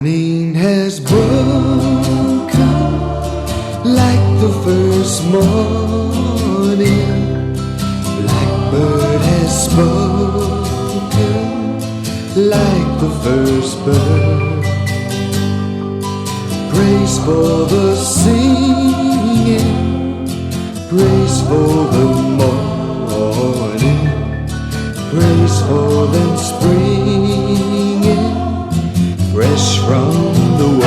Morning has broken like the first morning. Blackbird has spoken like the first bird. Praise for the singing, praise for the morning, praise for them springing fresh from the world.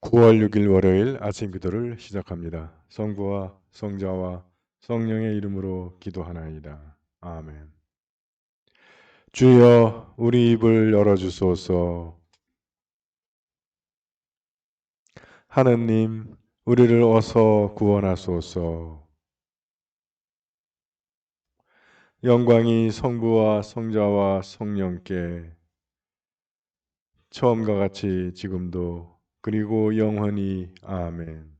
(9월 6일) 월요일 아침 기도를 시작합니다. 성부와 성자와 성령의 이름으로 기도하나이다. 아멘. 주여, 우리 입을 열어주소서. 하느님, 우리를 어서 구원하소서. 영광이 성부와 성자와 성령께 처음과 같이 지금도 그리고 영원히. 아멘.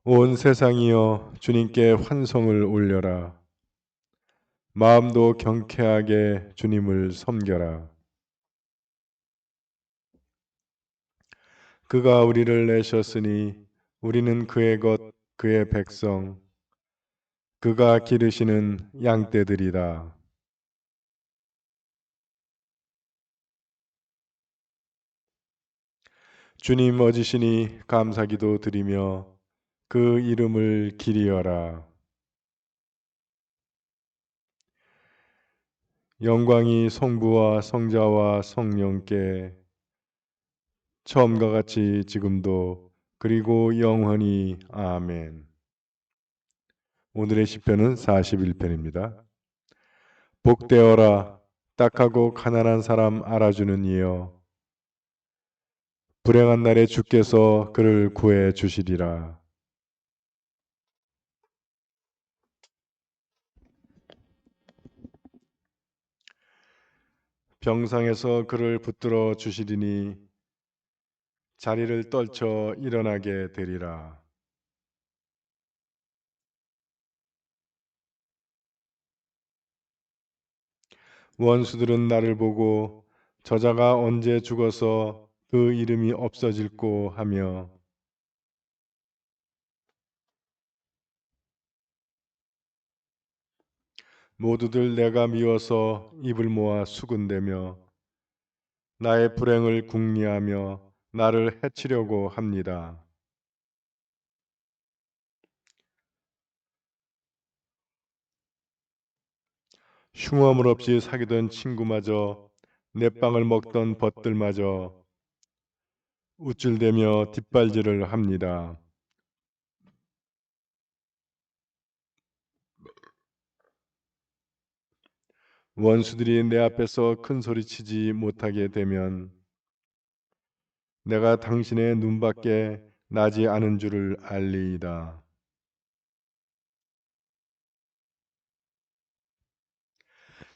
온 세상이여, 주님께 환성을 올려라. 마음도 경쾌하게 주님을 섬겨라. 그가 우리를 내셨으니 우리는 그의 것, 그의 백성, 그가 기르시는 양떼들이다. 주님 어지시니 감사기도 드리며 그 이름을 기리어라. 영광이 성부와 성자와 성령께 처음과 같이 지금도 그리고 영원히. 아멘. 오늘의 시편은 41편입니다. 복되어라, 딱하고 가난한 사람 알아주는 이여. 불행한 날에 주께서 그를 구해 주시리라. 병상에서 그를 붙들어 주시리니 자리를 떨쳐 일어나게 되리라. 원수들은 나를 보고 저자가 언제 죽어서 그 이름이 없어질꼬 하며 모두들 내가 미워서 입을 모아 수군대며 나의 불행을 궁리하며 나를 해치려고 합니다. 흉엄을 없이 사귀던 친구마저, 내 빵을 먹던 벗들마저 우쭐대며 뒷발질을 합니다. 원수들이 내 앞에서 큰 소리치지 못하게 되면 내가 당신의 눈밖에 나지 않은 줄을 알리이다.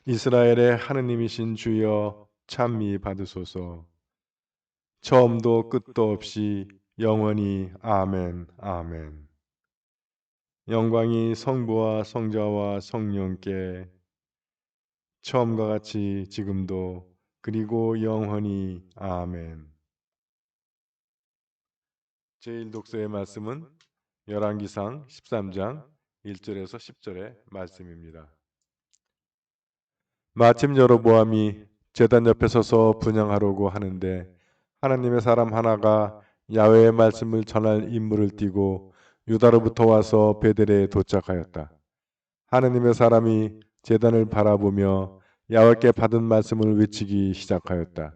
이스라엘의 하느님이신 주여, 찬미 받으소서. 처음도 끝도 없이 영원히. 아멘. 아멘. 영광이 성부와 성자와 성령께 처음과 같이 지금도 그리고 영원히. 아멘. 제1독서의 말씀은 열왕기상 13장 1절에서 10절의 말씀입니다. 마침 여로보암이 제단 옆에 서서 분향하려고 하는데 하나님의 사람 하나가 야훼의 말씀을 전할 임무를 띠고 유다로부터 와서 베델에 도착하였다. 하나님의 사람이 제단을 바라보며 야훼께 받은 말씀을 외치기 시작하였다.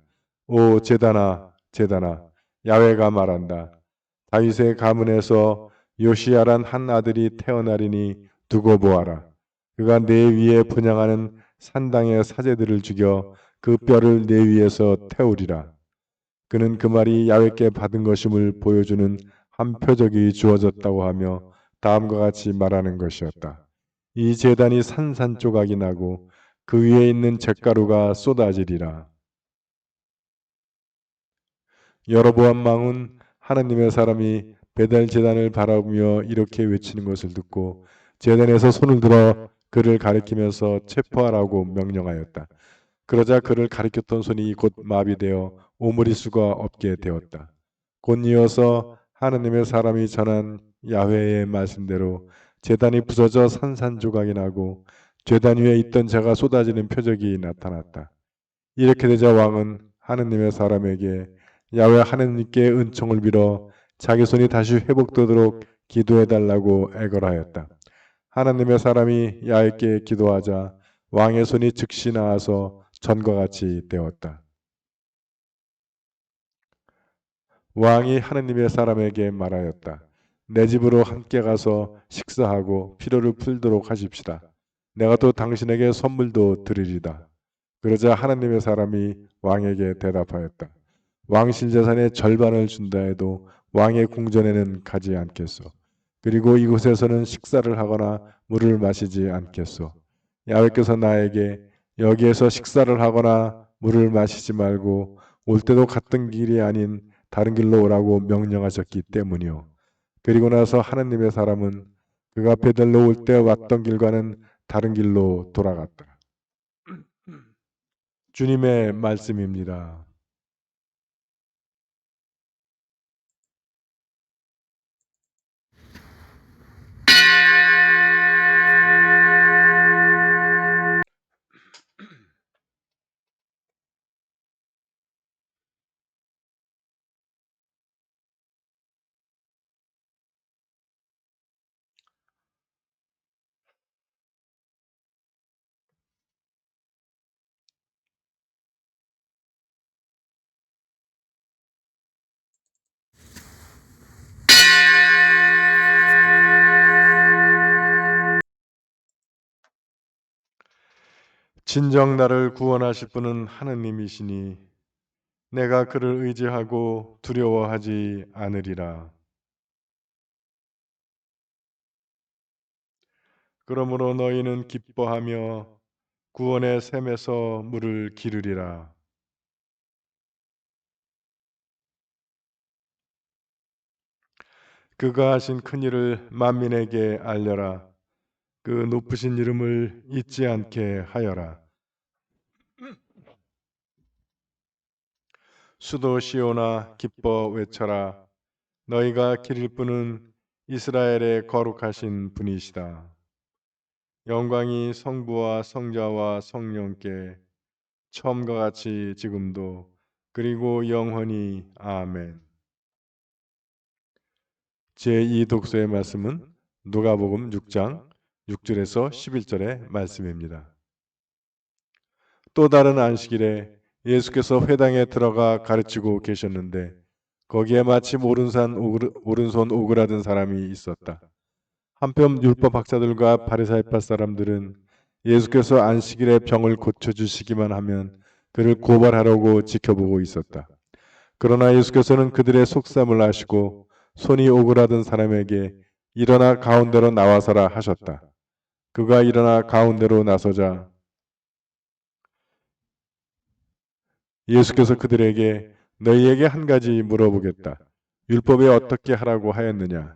오 제단아 제단아 야훼가 말한다. 다윗의 가문에서 요시야란 한 아들이 태어나리니 두고 보아라. 그가 내 위에 분향하는 산당의 사제들을 죽여 그 뼈를 내 위에서 태우리라. 그는 그 말이 야훼께 받은 것임을 보여주는 한 표적이 주어졌다고 하며 다음과 같이 말하는 것이었다. 이 제단이 산산조각이 나고 그 위에 있는 잿가루가 쏟아지리라. 여로보암 왕은 하나님의 사람이 베델 제단을 바라보며 이렇게 외치는 것을 듣고 제단에서 손을 들어 그를 가리키면서 체포하라고 명령하였다. 그러자 그를 가리켰던 손이 곧 마비되어 오므릴 수가 없게 되었다. 곧 이어서 하나님의 사람이 전한 야훼의 말씀대로 제단이 부서져 산산조각이 나고 제단 위에 있던 자가 쏟아지는 표적이 나타났다. 이렇게 되자 왕은 하나님의 사람에게 야훼 하나님께 은총을 빌어 자기 손이 다시 회복되도록 기도해달라고 애걸하였다. 하나님의 사람이 야훼께 기도하자 왕의 손이 즉시 나아서 전과 같이 되었다. 왕이 하나님의 사람에게 말하였다. 내 집으로 함께 가서 식사하고 피로를 풀도록 하십시다. 내가 또 당신에게 선물도 드리리다. 그러자 하나님의 사람이 왕에게 대답하였다. 왕실 재산의 절반을 준다 해도 왕의 궁전에는 가지 않겠소. 그리고 이곳에서는 식사를 하거나 물을 마시지 않겠소. 야훼께서 나에게 여기에서 식사를 하거나 물을 마시지 말고 올 때도 갔던 길이 아닌 다른 길로 오라고 명령하셨기 때문이요. 그리고 나서 하나님의 사람은 그가 베델로 올 때 왔던 길과는 다른 길로 돌아갔다. 주님의 말씀입니다. 진정 나를 구원하실 분은 하느님이시니 내가 그를 의지하고 두려워하지 않으리라. 그러므로 너희는 기뻐하며 구원의 샘에서 물을 기르리라. 그가 하신 큰 일을 만민에게 알려라. 그 높으신 이름을 잊지 않게 하여라. 수도 시온아 기뻐 외쳐라. 너희가 기릴 분은 이스라엘의 거룩하신 분이시다. 영광이 성부와 성자와 성령께 처음과 같이 지금도 그리고 영원히 아멘. 제2 독서의 말씀은 누가복음 6장 6절에서 11절의 말씀입니다. 또 다른 안식일에 예수께서 회당에 들어가 가르치고 계셨는데 거기에 마침 오른손 오그라든 사람이 있었다. 한편 율법 학자들과 바리사이파 사람들은 예수께서 안식일에 병을 고쳐주시기만 하면 그를 고발하려고 지켜보고 있었다. 그러나 예수께서는 그들의 속셈을 아시고 손이 오그라든 사람에게 일어나 가운데로 나와서라 하셨다. 그가 일어나 가운데로 나서자 예수께서 그들에게 너희에게 한 가지 물어보겠다. 율법에 어떻게 하라고 하였느냐?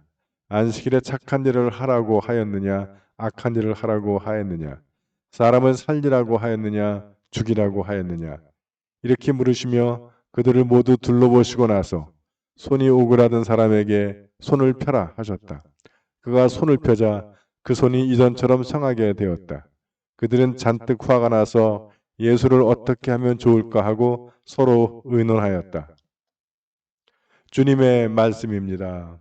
안식일에 착한 일을 하라고 하였느냐? 악한 일을 하라고 하였느냐? 사람을 살리라고 하였느냐? 죽이라고 하였느냐? 이렇게 물으시며 그들을 모두 둘러보시고 나서 손이 오그라든 사람에게 손을 펴라 하셨다. 그가 손을 펴자 그 손이 이전처럼 성하게 되었다. 그들은 잔뜩 화가 나서 예수를 어떻게 하면 좋을까 하고 서로 의논하였다. 주님의 말씀입니다.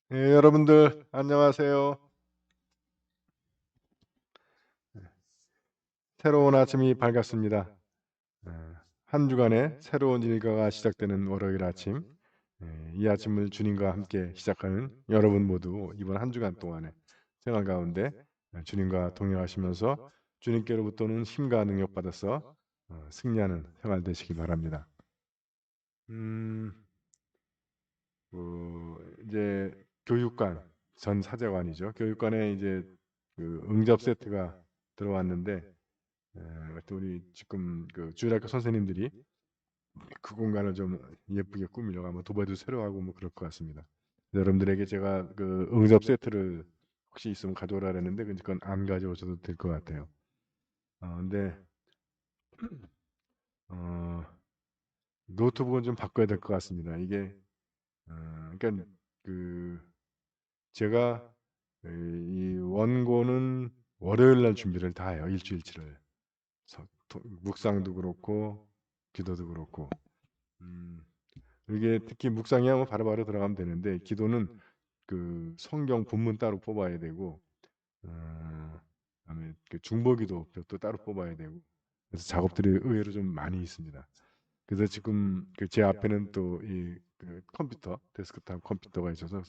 여러분들 안녕하세요. 새로운 아침이 밝았습니다. 한 주간의 새로운 일과가 시작되는 월요일 아침, 이 아침을 주님과 함께 시작하는 여러분 모두 이번 한 주간 동안의 생활 가운데 주님과 동행하시면서 주님께로부터는 힘과 능력 받아서 승리하는 생활 되시기 바랍니다. 이제 교육관 전 사제관이죠. 교육관에 이제 그 응접 세트가 들어왔는데 또 우리 지금 그 주일학교 선생님들이 그 공간을 좀 예쁘게 꾸미려고 아마 도배도 새로 하고 뭐 그럴 것 같습니다. 여러분들에게 제가 그 응접 세트를 혹시 있으면 가져오라 그랬는데 그건 안 가져오셔도 될 것 같아요. 근데 노트북은 좀 바꿔야 될 것 같습니다. 이게 그러니까 그 제가 이 원고는 월요일 날 준비를 다 해요. 일주일치를. 묵상도 그렇고 기도도 그렇고. 이게 특히 묵상이 하면 바로바로 들어가면 되는데 기도는 그 성경 본문 따로 뽑아야 되고 그다음에 그 중보기도 또 따로 뽑아야 되고 그래서 작업들이 의외로 좀 많이 있습니다. 그래서 지금 그 제 앞에는 또 이 그 컴퓨터 데스크탑 컴퓨터가 있어서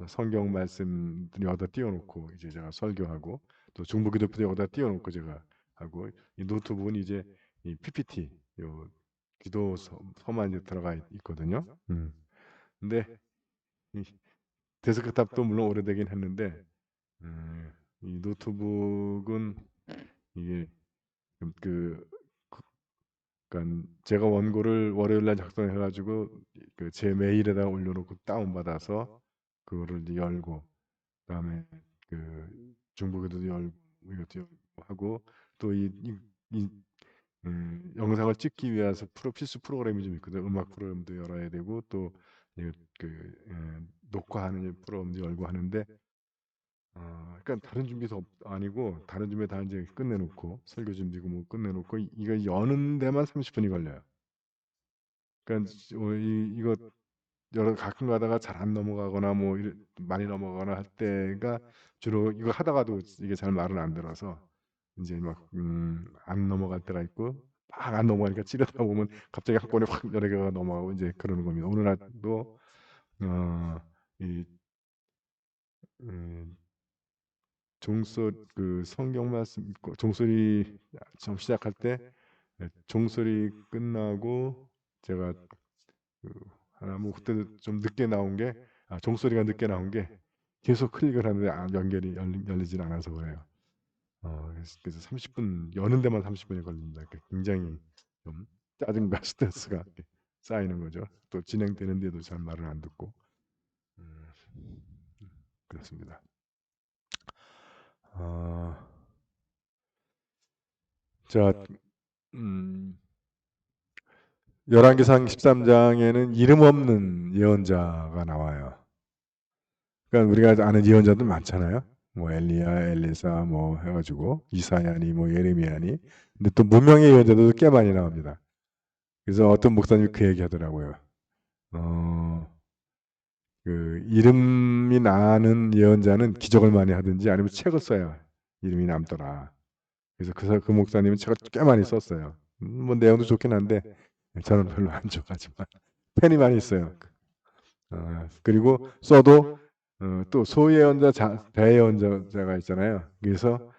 성경 말씀들이 여기다 띄워놓고 이제 제가 설교하고 또 중보기도표 여기다 띄워놓고 제가 하고 이 노트북은 이제 이 PPT 요 기도 서만 이제 들어가 있거든요. 근데 이 데스크탑도 물론 오래되긴 했는데 이 노트북은 이게 그 그러니까 제가 원고를 월요일 날 작성해 가지고 그 제 메일에다가 올려놓고 다운받아서 그거를 이제 열고 그다음에 그 중보기도 열고 이것도 열고 하고 또 이 영상을 찍기 위해서 필수 프로그램이 좀 있거든요. 음악 프로그램도 열어야 되고 또 녹화하는 프로그램도 열고 하는데 그러니까 다른 준비도 아니고 다른 준비 다 이제 끝내놓고 설교 준비고 뭐 끝내놓고 이거 여는 데만 30분이 걸려요. 그러니까 이거 여러 가끔 가다가 잘 안 넘어가거나 뭐 많이 넘어가거나 할 때가 주로 이거 하다가도 이게 잘 말을 안 들어서 이제 막 안 넘어갈 때가 있고 막 안 넘어가니까 찌르다 보면 갑자기 한 번에 확 여러 개가 넘어가고 이제 그러는 겁니다. 오늘 날도 이 그 성경 말씀 종소리 처음 시작할 때 종소리 끝나고 제가 하나 뭐 그때 좀 늦게 나온 게 종소리가 늦게 나온 게 계속 클릭을 하는데 연결이 열리질 않아서 그래요. 그래서 30분 여는 데만 30분이 걸립니다. 굉장히 좀 짜증과 스트레스가 쌓이는 거죠. 또 진행되는데도 잘 말을 안 듣고 그렇습니다. 자, 열왕기상 13장에는 이름 없는 예언자가 나와요. 그러니까 우리가 아는 예언자들 많잖아요. 뭐 엘리야, 엘리사 뭐 해가지고 이사야니 뭐 예레미야니. 근데 또 무명의 예언자들도 꽤 많이 나옵니다. 그래서 어떤 목사님이 그 얘기하더라고요. 그 이름이 나는 예언자는 기적을 많이 하든지 아니면 책을 써야 이름이 남더라. 그래서 그 목사님은 책을 꽤 많이 썼어요. 뭐 내용도 좋긴 한데 저는 별로 안 좋아하지만 팬이 많이 있어요. 그리고 써도 또 소예언자, 대예언자가 있잖아요. 그래서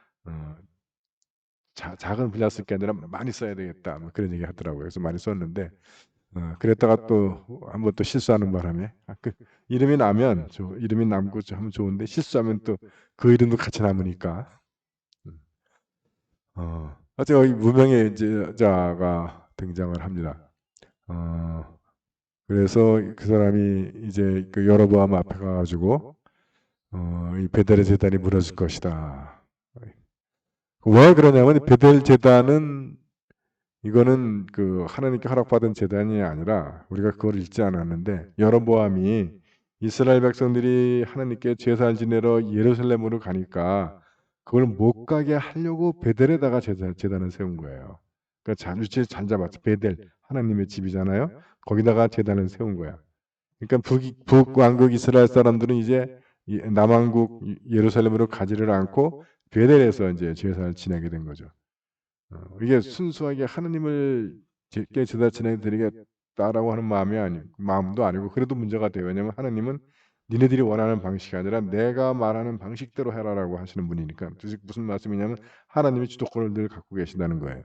작은 분량 쓸 게 아니라 많이 써야 되겠다. 뭐 그런 얘기 하더라고요. 그래서 많이 썼는데 그랬다가 또 한번 또 실수하는 바람에 이름이 나면 이름이 남고 하면 좋은데 실수하면 또 그 이름도 같이 남으니까 하여튼 여기 무명의 제자가 등장을 합니다. 그래서 그 사람이 이제 그 여로보암 앞에 가가지고 이 베델의 제단이 무너질 것이다. 왜 그러냐면 베델 제단은 이거는 그 하나님께 허락받은 제단이 아니라 우리가 그걸 읽지 않았는데 여로보암이 이스라엘 백성들이 하나님께 제사를 지내러 예루살렘으로 가니까 그걸 못 가게 하려고 베델에다가 제단을 세운 거예요. 그러니까 위치를 잘 잡았죠. 베델 하나님의 집이잖아요. 거기다가 제단을 세운 거야. 그러니까 북왕국 이스라엘 사람들은 이제 남왕국 예루살렘으로 가지를 않고 베델에서 이제 제사를 지내게 된 거죠. 이게 순수하게 하느님을 께 제사 지내드리겠다라고 하는 마음도 아니고 그래도 문제가 돼요. 왜냐하면 하느님은 니네들이 원하는 방식이 아니라 내가 말하는 방식대로 해라라고 하시는 분이니까. 무슨 말씀이냐면 하나님이 주도권을 늘 갖고 계신다는 거예요.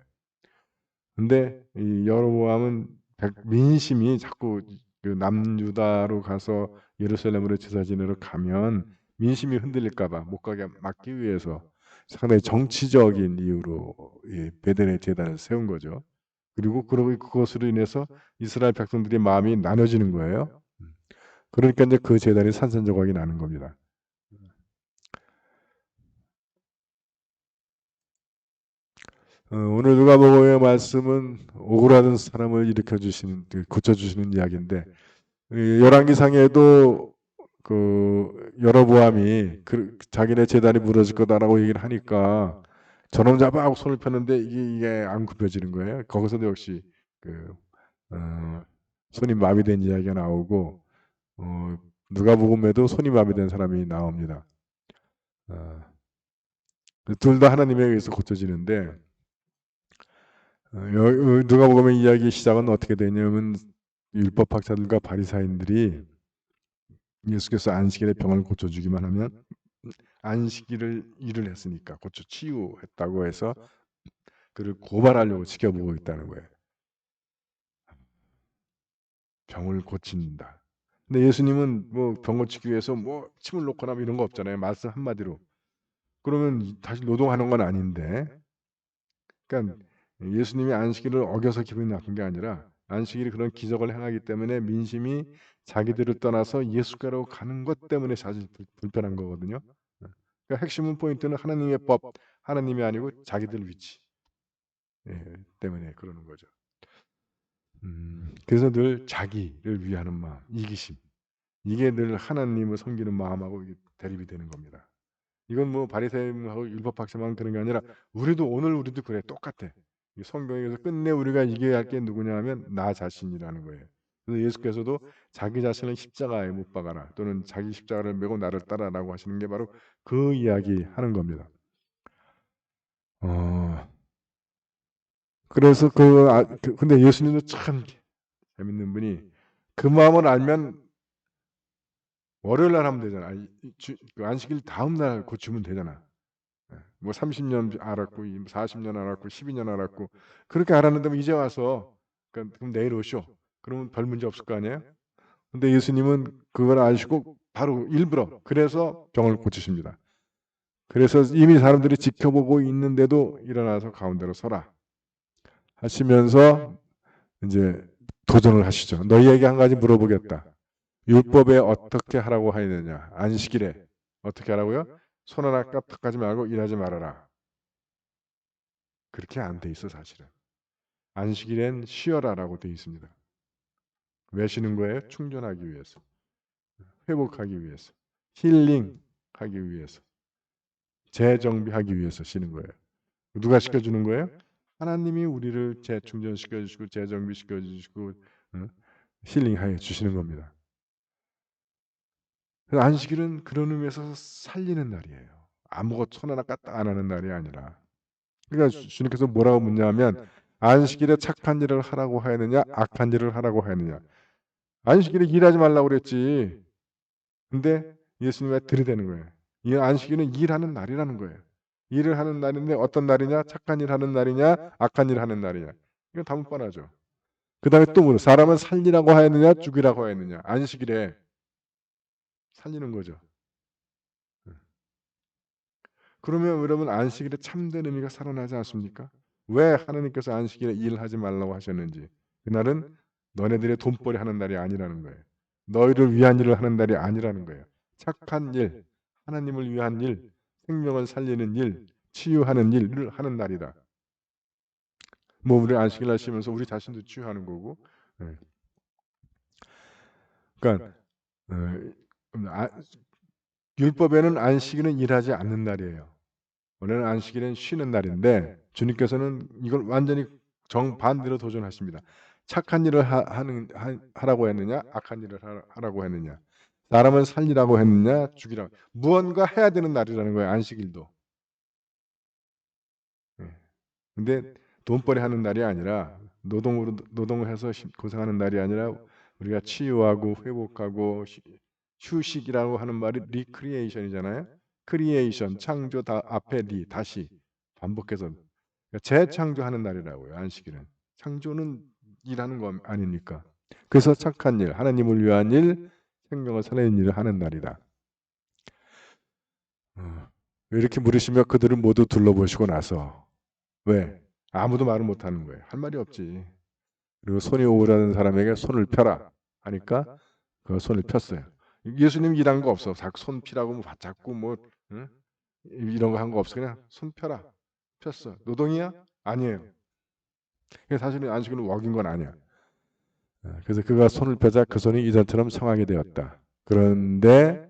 근데 이 여로보암은 민심이 자꾸 그 남유다로 가서 예루살렘으로 제사 지내러 가면 민심이 흔들릴까봐 못 가게 막기 위해서 상당히 정치적인 이유로 이 베델의 제단을 세운 거죠. 그리고 그것으로 인해서 이스라엘 백성들의 마음이 나눠지는 거예요. 그러니까 이제 그 제단이 산산조각이 나는 겁니다. 오늘 누가복음의 말씀은 오그라든 사람을 고쳐주시는 이야기인데 열왕기상에도 그 여로보암이 자기네 제단이 무너질 거다라고 얘기를 하니까 저놈 잡아 하고 손을 폈는데 이게 안 굽혀지는 거예요. 거기서도 역시 손이 마비된 이야기가 나오고 누가복음에도 손이 마비된 사람이 나옵니다. 둘 다 하나님에 의해서 고쳐지는데 누가복음의 이야기 시작은 어떻게 되냐면 율법학자들과 바리사인들이 예수께서 안식일에 병을 고쳐주기만 하면 안식일을 일을 했으니까 고쳐 치유했다고 해서 그를 고발하려고 지켜보고 있다는 거예요. 병을 고친다. 근데 예수님은 뭐 병 고치기 위해서 뭐 침을 놓거나 이런 거 없잖아요. 말씀 한마디로. 그러면 다시 노동하는 건 아닌데. 그러니까 예수님이 안식일을 어겨서 기분이 나쁜 게 아니라 안식일이 그런 기적을 행하기 때문에 민심이 자기들을 떠나서 예수께로 가는 것 때문에 사실 불편한 거거든요. 그러니까 핵심은 포인트는 하나님의 법, 하나님이 아니고 자기들 위치 때문에 그러는 거죠. 그래서 늘 자기를 위하는 마음, 이기심, 이게 늘 하나님을 섬기는 마음하고 대립이 되는 겁니다. 이건 뭐 바리새인하고 율법학자만 그런 게 아니라 우리도 그래, 똑같아. 성경에서 끝내 우리가 이겨야 할 게 누구냐 하면 나 자신이라는 거예요. 그래서 예수께서도 자기 자신을 십자가에 못 박아라 또는 자기 십자가를 메고 나를 따라라고 하시는 게 바로 그 이야기 하는 겁니다. 그래서 근데 예수님도 참 재밌는 분이 그 마음을 알면 월요일 날 하면 되잖아. 그 안식일 다음 날 고치면 되잖아. 뭐 30년 알았고 40년 알았고 12년 알았고 그렇게 알았는데 이제 와서 그럼 내일 오쇼. 그러면 별 문제 없을 거 아니에요? 근데 예수님은 그걸 아시고 바로 일부러 그래서 병을 고치십니다. 그래서 이미 사람들이 지켜보고 있는데도 일어나서 가운데로 서라 하시면서 이제 도전을 하시죠. 너희에게 한 가지 물어보겠다. 율법에 어떻게 하라고 하느냐? 안식일에 어떻게 하라고요? 손 하나 까딱하지 말고 일하지 말아라. 그렇게 안 돼 있어 사실은. 안식일엔 쉬어라라고 돼 있습니다. 왜 쉬는 거예요? 충전하기 위해서, 회복하기 위해서, 힐링하기 위해서, 재정비하기 위해서 쉬는 거예요. 누가 시켜주는 거예요? 하나님이 우리를 재충전시켜 주시고 재정비시켜 주시고 힐링하여 주시는 겁니다. 안식일은 그런 의미에서 살리는 날이에요. 아무것도 손 하나 까딱 안 하는 날이 아니라. 그러니까 주님께서 뭐라고 묻냐면 안식일에 착한 일을 하라고 하느냐 악한 일을 하라고 하느냐. 안식일에 일하지 말라고 그랬지. 근데 예수님의 들이대는 거예요. 이 안식일은 일하는 날이라는 거예요. 일을 하는 날인데 어떤 날이냐? 착한 일 하는 날이냐? 악한 일 하는 날이냐? 이건 답은 뻔하죠. 그 다음에 또 뭐냐? 사람은 살리라고 하였느냐? 죽이라고 하였느냐? 안식일에 살리는 거죠. 그러면 여러분 안식일에 참된 의미가 살아나지 않습니까? 왜 하나님께서 안식일에 일하지 말라고 하셨는지. 그날은 너네들의 돈벌이 하는 날이 아니라는 거예요. 너희를 위한 일을 하는 날이 아니라는 거예요. 착한 일, 하나님을 위한 일, 생명을 살리는 일, 치유하는 일을 하는 날이다. 뭐 우리 안식일 하시면서 우리 자신도 치유하는 거고. 예. 그러니까 율법에는 안식일은 일하지 않는 날이에요. 원래는 안식일은 쉬는 날인데 주님께서는 이걸 완전히 정반대로 도전하십니다. 착한 일을 하라고 했느냐, 악한 일을 하라고 했느냐, 사람을 살리라고 했느냐, 죽이라고. 무언가 해야 되는 날이라는 거예요. 안식일도. 예. 근데 돈벌이 하는 날이 아니라 노동을 해서 고생하는 날이 아니라 우리가 치유하고 회복하고 휴식이라고 하는 말이 리크리에이션이잖아요. 크리에이션, 창조 다 앞에 다시 반복해서 재창조하는 날이라고요. 안식일은. 창조는 일하는 거 아니니까. 그래서 착한 일, 하나님을 위한 일, 생명을 살리는 일을 하는 날이다. 이렇게 물으시며 그들을 모두 둘러보시고 나서 왜? 아무도 말을 못하는 거예요. 할 말이 없지. 그리고 손이 오르는 사람에게 손을 펴라 하니까 그 손을 폈어요. 예수님 일한 거 없어. 손 피라고 뭐 받잡고 뭐 응? 이런 거 한 거 없어. 그냥 손 펴라. 폈어. 노동이야? 아니에요. 사실은 안식일을 어긴 건 아니야. 그래서 그가 손을 펴자 그 손이 이전처럼 성하게 되었다. 그런데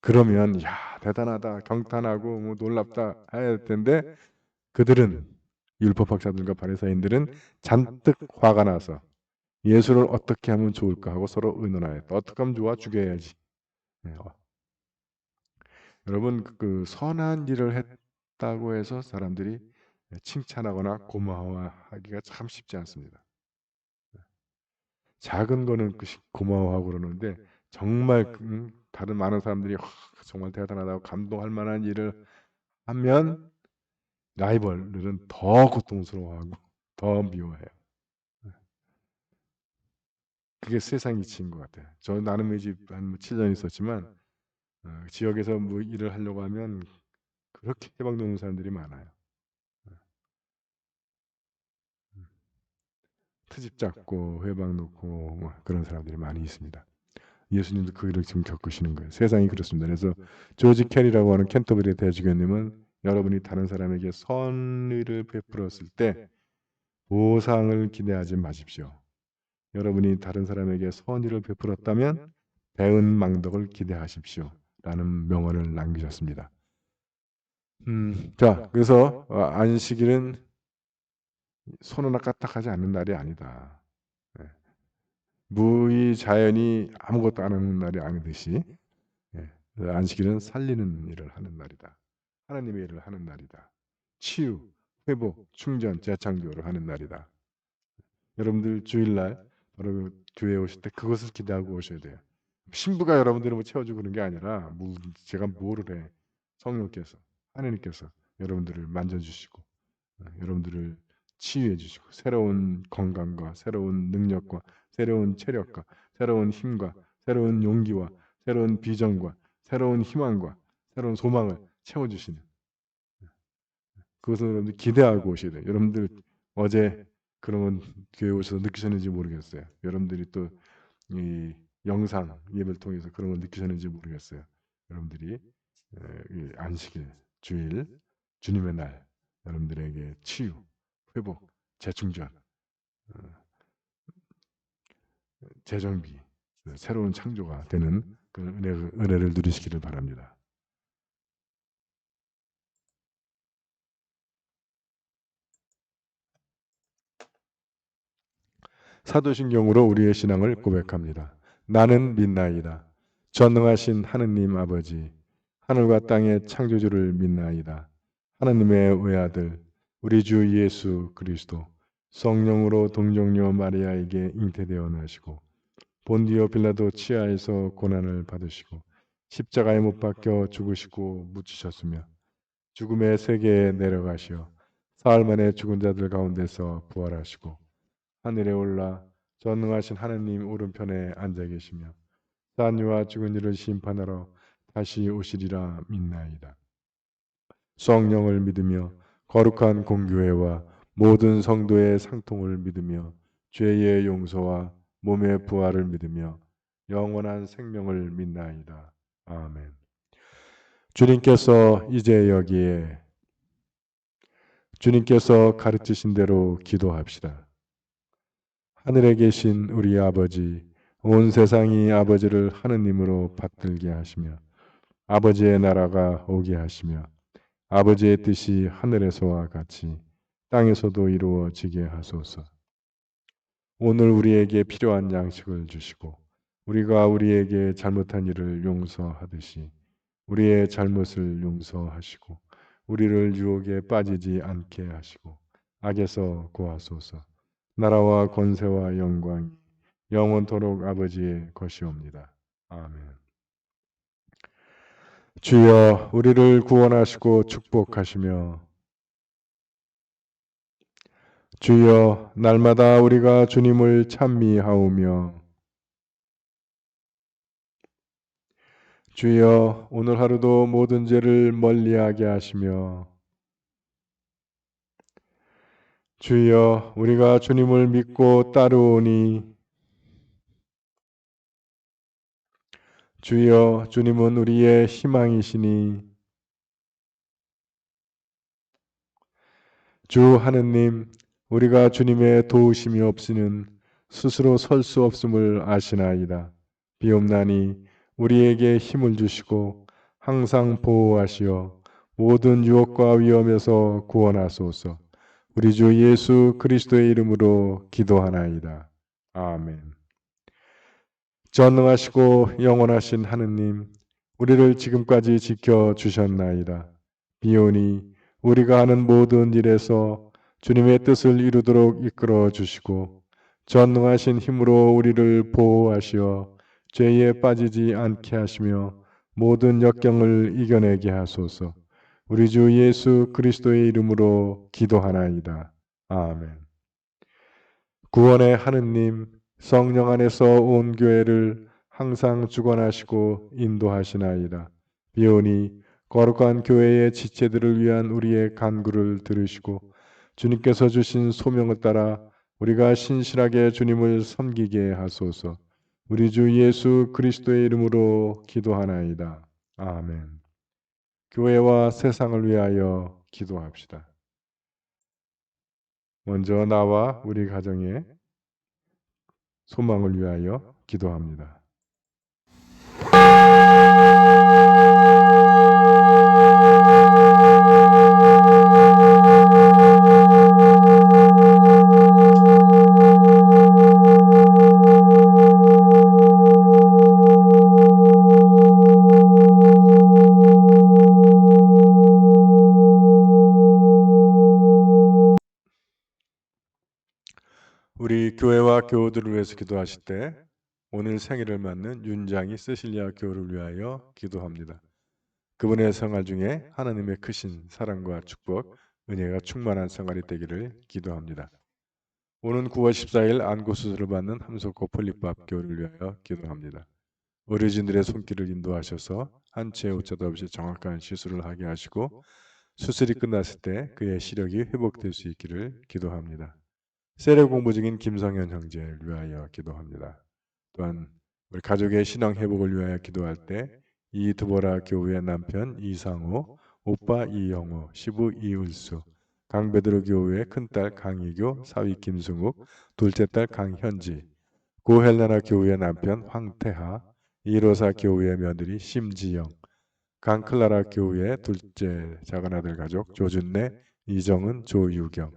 그러면 야 대단하다 경탄하고 뭐 놀랍다 해야 할 텐데 그들은 율법학자들과 바리새인들은 잔뜩 화가 나서 예수를 어떻게 하면 좋을까 하고 서로 의논하였다. 어떻게 하면 좋아? 죽여야지. 네. 여러분 그 선한 일을 했다고 해서 사람들이 칭찬하거나 고마워하기가 참 쉽지 않습니다. 작은 거는 고마워하고 그러는데 정말 다른 많은 사람들이 정말 대단하다고 감동할 만한 일을 하면 라이벌들은 더 고통스러워하고 더 미워해요. 그게 세상 이치인 것 같아요. 저 나눔의 집 한 7년 있었지만 지역에서 뭐 일을 하려고 하면 그렇게 해방되는 사람들이 많아요. 트집 잡고 회방 놓고 뭐 그런 사람들이 많이 있습니다. 예수님도 그 일을 지금 겪으시는 거예요. 세상이 그렇습니다. 그래서 조지 캐리라고 하는 캔터버리 대주교님은 여러분이 다른 사람에게 선의를 베풀었을 때 보상을 기대하지 마십시오. 여러분이 다른 사람에게 선의를 베풀었다면 배은망덕을 기대하십시오. 라는 명언을 남기셨습니다. 자, 그래서 안식일은 손 하나 까딱하지 않는 날이 아니다. 예. 무의 자연이 아무것도 안 하는 날이 아니듯이 안식일은 살리는 일을 하는 날이다. 하나님의 일을 하는 날이다. 치유, 회복, 충전, 재창조를 하는 날이다. 여러분들 주일날 바로 교회에 오실 때 그것을 기대하고 오셔야 돼요. 신부가 여러분들을 뭐 채워주고 그런 게 아니라 제가 뭐를 해. 성령께서 하나님께서 여러분들을 만져주시고 여러분들을 치유해 주시고 새로운 건강과 새로운 능력과 새로운 체력과 새로운 힘과 새로운 용기와 새로운 비전과 새로운 희망과 새로운 소망을 채워주시는 그것을 여러분들 기대하고 오셔야 돼요. 여러분들 어제 그러면 교회 오셔서 느끼셨는지 모르겠어요. 여러분들이 또 이 영상 예배를 통해서 그런 걸 느끼셨는지 모르겠어요. 여러분들이 이 안식일, 주일, 주님의 날 여러분들에게 치유, 회복, 재충전, 재정비, 새로운 창조가 되는 그 은혜를 누리시기를 바랍니다. 사도신경으로 우리의 신앙을 고백합니다. 나는 믿나이다. 전능하신 하느님 아버지, 하늘과 땅의 창조주를 믿나이다. 하느님의 외아들, 우리 주 예수 그리스도, 성령으로 동정녀 마리아에게 잉태되어 나시고 본디오 빌라도 치하에서 고난을 받으시고 십자가에 못 박혀 죽으시고 묻히셨으며 죽음의 세계에 내려가시어 사흘 만에 죽은 자들 가운데서 부활하시고 하늘에 올라 전능하신 하느님 오른편에 앉아 계시며 산 이와 죽은 이를 심판하러 다시 오시리라 믿나이다. 성령을 믿으며 거룩한 공교회와 모든 성도의 상통을 믿으며 죄의 용서와 몸의 부활을 믿으며 영원한 생명을 믿나이다. 아멘. 주님께서 이제 여기에 주님께서 가르치신 대로 기도합시다. 하늘에 계신 우리 아버지, 온 세상이 아버지를 하느님으로 받들게 하시며 아버지의 나라가 오게 하시며 아버지의 뜻이 하늘에서와 같이 땅에서도 이루어지게 하소서. 오늘 우리에게 필요한 양식을 주시고 우리가 우리에게 잘못한 일을 용서하듯이 우리의 잘못을 용서하시고 우리를 유혹에 빠지지 않게 하시고 악에서 구하소서. 나라와 권세와 영광이 영원토록 아버지의 것이옵니다. 아멘. 주여 우리를 구원하시고 축복하시며 주여 날마다 우리가 주님을 찬미하오며 주여 오늘 하루도 모든 죄를 멀리하게 하시며 주여 우리가 주님을 믿고 따르오니 주여 주님은 우리의 희망이시니 주 하느님 우리가 주님의 도우심이 없이는 스스로 설 수 없음을 아시나이다. 비옵나니 우리에게 힘을 주시고 항상 보호하시어 모든 유혹과 위험에서 구원하소서. 우리 주 예수 그리스도의 이름으로 기도하나이다. 아멘. 전능하시고 영원하신 하느님, 우리를 지금까지 지켜주셨나이다. 비오니 우리가 하는 모든 일에서 주님의 뜻을 이루도록 이끌어 주시고 전능하신 힘으로 우리를 보호하시어 죄에 빠지지 않게 하시며 모든 역경을 이겨내게 하소서. 우리 주 예수 그리스도의 이름으로 기도하나이다. 아멘. 구원의 하느님, 성령 안에서 온 교회를 항상 주관하시고 인도하시나이다. 비오니 거룩한 교회의 지체들을 위한 우리의 간구를 들으시고 주님께서 주신 소명을 따라 우리가 신실하게 주님을 섬기게 하소서. 우리 주 예수 그리스도의 이름으로 기도하나이다. 아멘. 교회와 세상을 위하여 기도합시다. 먼저 나와 우리 가정의 소망을 위하여 기도합니다. 우리 교회와 교우들을 위해서 기도하실 때 오늘 생일을 맞는 윤장이 세실리아 교우를 위하여 기도합니다. 그분의 생활 중에 하나님의 크신 사랑과 축복, 은혜가 충만한 생활이 되기를 기도합니다. 오는 9월 14일 안구 수술을 받는 함석호 폴리밥 교우를 위하여 기도합니다. 의료진들의 손길을 인도하셔서 한치의 오차도 없이 정확한 시술을 하게 하시고 수술이 끝났을 때 그의 시력이 회복될 수 있기를 기도합니다. 세례 공부 중인 김성현 형제를 위하여 기도합니다. 또한 우리 가족의 신앙 회복을 위하여 기도할 때 이두보라 교우의 남편 이상호, 오빠 이영호, 시부 이을수, 강베드로 교우의 큰딸 강희교, 사위 김승욱, 둘째 딸 강현지, 고헬라나 교우의 남편 황태하, 이로사 교우의 며느리 심지영, 강클라라 교우의 둘째 작은아들 가족 조준래, 이정은, 조유경,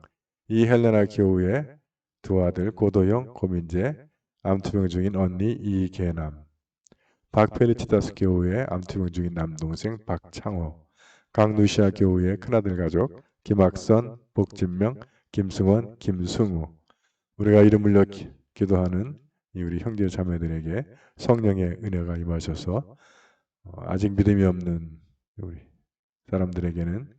이헬레나 교우의 두 아들 고도영, 고민재, 암투병 중인 언니 이계남, 박페리티다스 교우의 암투병 중인 남동생 박창호, 강루시아 교우의 큰아들 가족 김학선, 복진명, 김승원, 김승우, 우리가 이름 불려 기도하는 이 우리 형제 자매들에게 성령의 은혜가 임하셔서 아직 믿음이 없는 우리 사람들에게는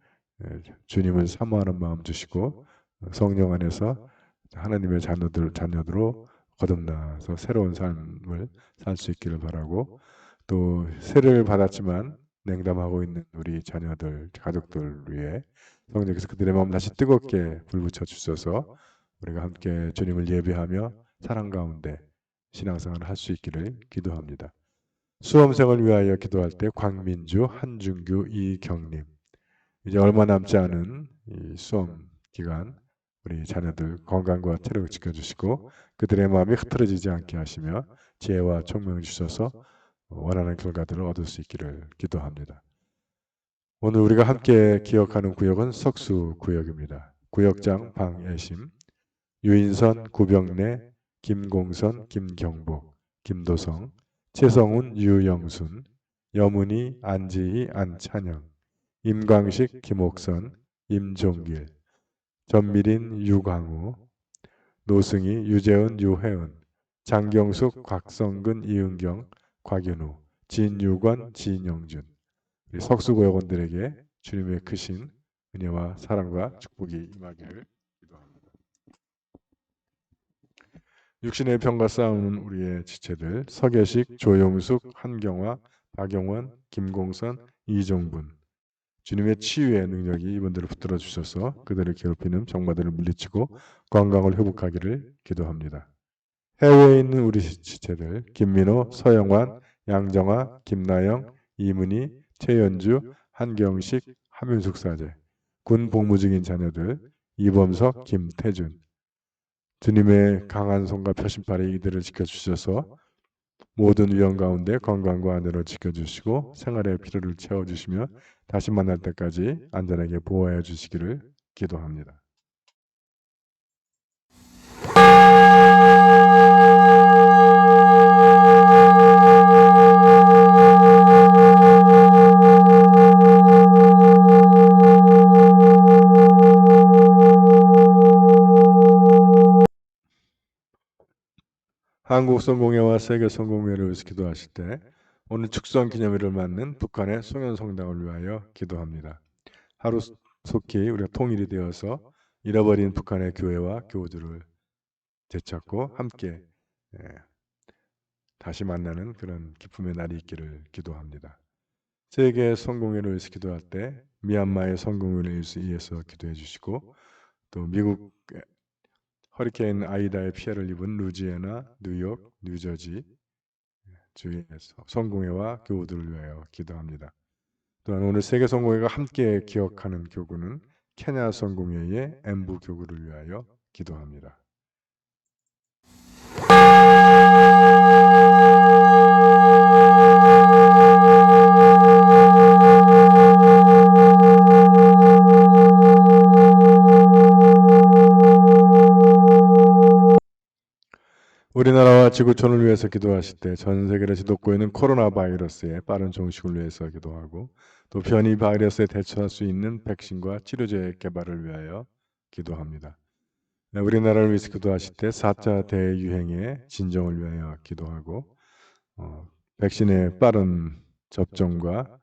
주님을 사모하는 마음 주시고 성령 안에서 하나님의 자녀들로 거듭나서 새로운 삶을 살 수 있기를 바라고, 또 세례를 받았지만 냉담하고 있는 우리 자녀들, 가족들 위해 성령께서 그들의 마음 다시 뜨겁게 불붙여 주셔서 우리가 함께 주님을 예배하며 사랑 가운데 신앙생활을 할 수 있기를 기도합니다. 수험생을 위하여 기도할 때 광민주, 한준규, 이경림, 이제 얼마 남지 않은 이 수험 기간 우리 자녀들 건강과 체력을 지켜주시고 그들의 마음이 흐트러지지 않게 하시며 지혜와 총명을 주셔서 원하는 결과들을 얻을 수 있기를 기도합니다. 오늘 우리가 함께 기억하는 구역은 석수 구역입니다. 구역장 방애심, 유인선, 구병래, 김공선, 김경복, 김도성, 최성훈, 유영순, 여문희, 안지희, 안찬영, 임광식, 김옥선, 임종길, 전미린, 유광우, 노승희, 유재은, 유혜은, 장경숙, 곽성근, 이은경, 곽윤우, 진유건, 진영준, 우리 석수고역원들에게 주님의 크신 은혜와 사랑과 축복이 임하기를 기도합니다. 육신의 병과 싸우는 우리의 지체들 서계식, 조용숙, 한경화, 박영원, 김공선, 이종분, 주님의 치유의 능력이 이분들을 붙들어 주셔서 그들을 괴롭히는 병마들을 물리치고 건강을 회복하기를 기도합니다. 해외에 있는 우리 지체들 김민호, 서영환, 양정아, 김나영, 이문희, 최연주, 한경식, 함윤숙 사제, 군 복무 중인 자녀들 이범석, 김태준, 주님의 강한 손과 표심팔이 이들을 지켜주셔서 모든 위험 가운데 건강과 안전을 지켜주시고 생활의 필요를 채워주시며 다시 만날 때까지 안전하게 보호해 주시기를 기도합니다. 한국 성공회와 세계 성공회를 위해서 기도하실 때 오늘 축성 기념일을 맞는 북한의 송현성당을 위하여 기도합니다. 하루속히 우리가 통일이 되어서 잃어버린 북한의 교회와 교우들을 되찾고 함께 다시 만나는 그런 기쁨의 날이 있기를 기도합니다. 세계 성공회를 위해서 기도할 때 미얀마의 성공회를 위해서 기도해 주시고, 또 미국 허리케인 아이다의 피해를 입은 루지애나, 뉴욕, 뉴저지 주의 성공회와 교우들을 위하여 기도합니다. 또한 오늘 세계 성공회가 함께 기억하는 교구는 케냐 성공회의 엠부 교구를 위하여 기도합니다. 우리나라와 지구촌을 위해서 기도하실 때 전 세계를 뒤덮고 있는 코로나 바이러스의 빠른 종식을 위해서 기도하고, 또 변이 바이러스에 대처할 수 있는 백신과 치료제 개발을 위하여 기도합니다. 우리나라를 위해서 기도하실 때 4차 대유행의 진정을 위하여 기도하고, 백신의 빠른 접종과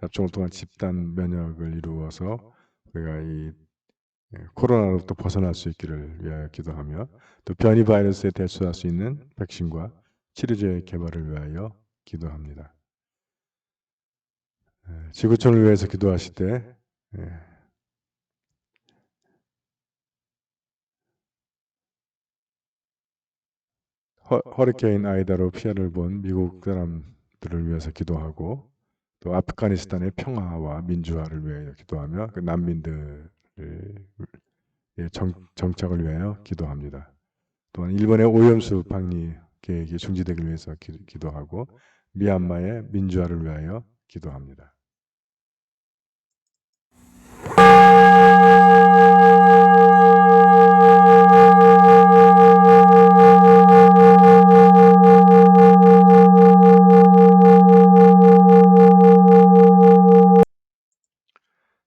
접종을 통한 집단 면역을 이루어서 우리가 이 코로나로부터 벗어날 수 있기를 위하여 기도하며, 또 변이 바이러스에 대처할 수 있는 백신과 치료제 개발을 위하여 기도합니다. 지구촌을 위해서 기도하실 때 허리케인 아이다로 피해를 본 미국 사람들을 위해서 기도하고, 또 아프가니스탄의 평화와 민주화를 위하여 기도하며 그 난민들의 정착을 위하여 기도합니다. 또한 일본의 오염수 방류 계획이 중지되기 위해서 기도하고, 미얀마의 민주화를 위하여 기도합니다.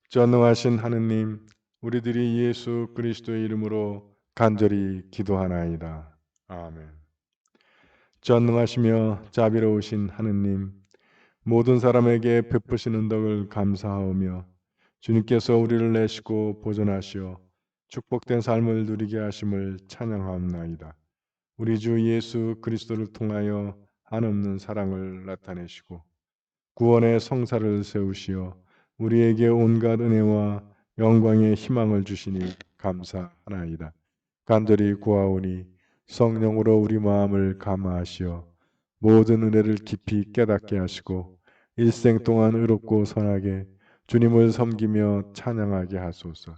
전능하신 하느님, 우리들이 예수 그리스도의 이름으로 간절히 기도하나이다. 아멘. 전능하시며 자비로우신 하느님, 모든 사람에게 베푸시는 덕을 감사하오며 주님께서 우리를 내시고 보존하시어 축복된 삶을 누리게 하심을 찬양하옵나이다. 우리 주 예수 그리스도를 통하여 한없는 사랑을 나타내시고 구원의 성사를 세우시어 우리에게 온갖 은혜와 영광의 희망을 주시니 감사하나이다. 간절히 구하오니 성령으로 우리 마음을 감화하시어 모든 은혜를 깊이 깨닫게 하시고 일생 동안 의롭고 선하게 주님을 섬기며 찬양하게 하소서.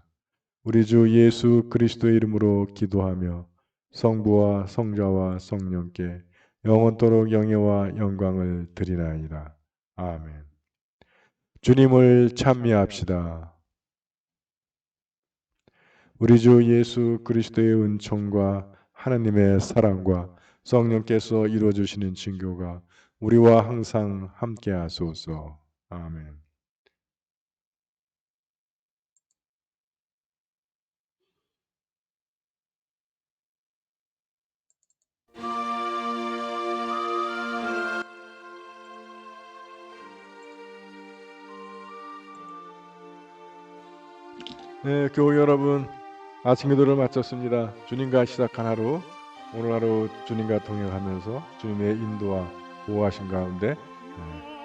우리 주 예수 그리스도의 이름으로 기도하며 성부와 성자와 성령께 영원토록 영예와 영광을 드리나이다. 아멘. 주님을 찬미합시다. 우리 주 예수 그리스도의 은총과 하나님의 사랑과 성령께서 이루어 주시는 증거가 우리와 항상 함께 하소서. 아멘. 네, 교우 여러분, 아침 기도를 마쳤습니다. 주님과 시작한 하루, 오늘 하루 주님과 동행하면서 주님의 인도와 보호하신 가운데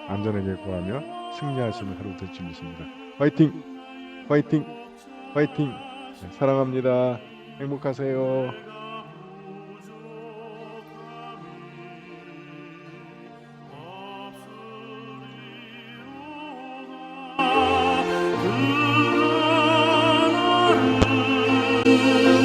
안전하게 구하며 승리하시는 하루 될 줄 믿습니다. 화이팅! 화이팅! 화이팅! 네, 사랑합니다. 행복하세요. 그